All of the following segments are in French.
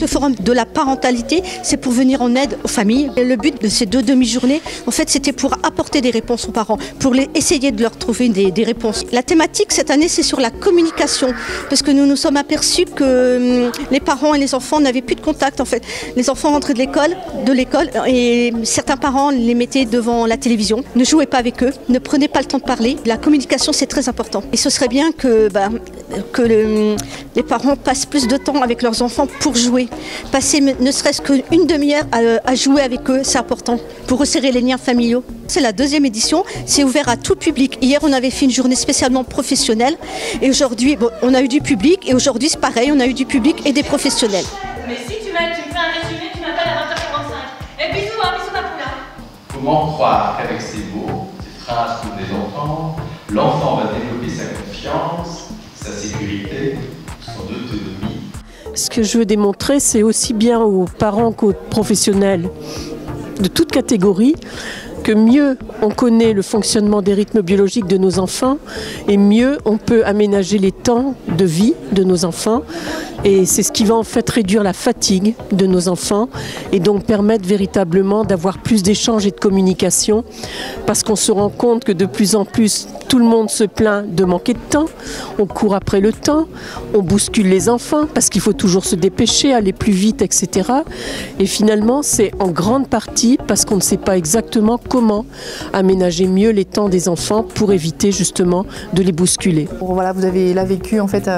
Le forum de la parentalité, c'est pour venir en aide aux familles. Et le but de ces 2 demi-journées, en fait, c'était pour apporter des réponses aux parents, pour essayer de leur trouver des réponses. La thématique cette année, c'est sur la communication, parce que nous nous sommes aperçus que les parents et les enfants n'avaient plus de contact. En fait, les enfants rentraient de l'école, et certains parents les mettaient devant la télévision, ne jouaient pas avec eux, ne prenaient pas le temps de parler. La communication, c'est très important. Et ce serait bien que les parents passent plus de temps avec leurs enfants pour jouer. Passer ne serait-ce qu'une demi-heure à jouer avec eux, c'est important pour resserrer les liens familiaux. C'est la 2e édition, c'est ouvert à tout public. Hier, on avait fait une journée spécialement professionnelle et aujourd'hui, on a eu du public et aujourd'hui, c'est pareil, on a eu du public et des professionnels. Mais si tu me fais un résumé, tu m'appelles à 20h45. Et bisous, bisous ma poule. Comment croire qu'avec ces mots, ces phrases pour des enfants, l'enfant va développer sa confiance, sa sécurité, son autonomie. Ce que je veux démontrer, c'est aussi bien aux parents qu'aux professionnels de toute catégorie que mieux on connaît le fonctionnement des rythmes biologiques de nos enfants et mieux on peut aménager les temps de vie de nos enfants. Et c'est ce qui va en fait réduire la fatigue de nos enfants et donc permettre véritablement d'avoir plus d'échanges et de communication, parce qu'on se rend compte que de plus en plus tout le monde se plaint de manquer de temps, on court après le temps, on bouscule les enfants parce qu'il faut toujours se dépêcher, aller plus vite, etc. Et finalement c'est en grande partie parce qu'on ne sait pas exactement comment aménager mieux les temps des enfants pour éviter justement de les bousculer. Voilà, vous avez là vécu en fait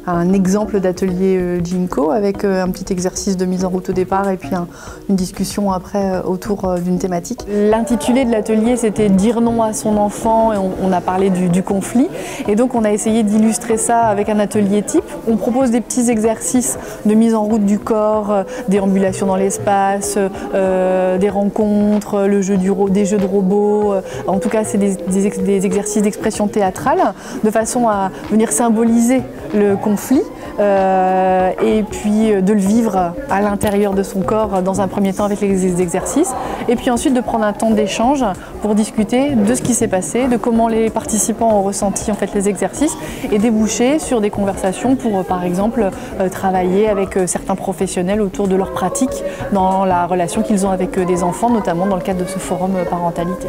un exemple d'atelier Ginko avec un petit exercice de mise en route au départ et puis une discussion après autour d'une thématique. L'intitulé de l'atelier c'était « Dire non à son enfant » et on a parlé du conflit et donc on a essayé d'illustrer ça avec un atelier type. On propose des petits exercices de mise en route du corps, déambulation dans l'espace, des rencontres, des jeux de robots. En tout cas c'est des exercices d'expression théâtrale de façon à venir symboliser le conflit et puis de le vivre à l'intérieur de son corps dans un premier temps avec les exercices et puis ensuite de prendre un temps d'échange pour discuter de ce qui s'est passé, de comment les participants ont ressenti en fait les exercices et déboucher sur des conversations pour par exemple travailler avec certains professionnels autour de leur pratique dans la relation qu'ils ont avec des enfants, notamment dans le cadre de ce forum parentalité.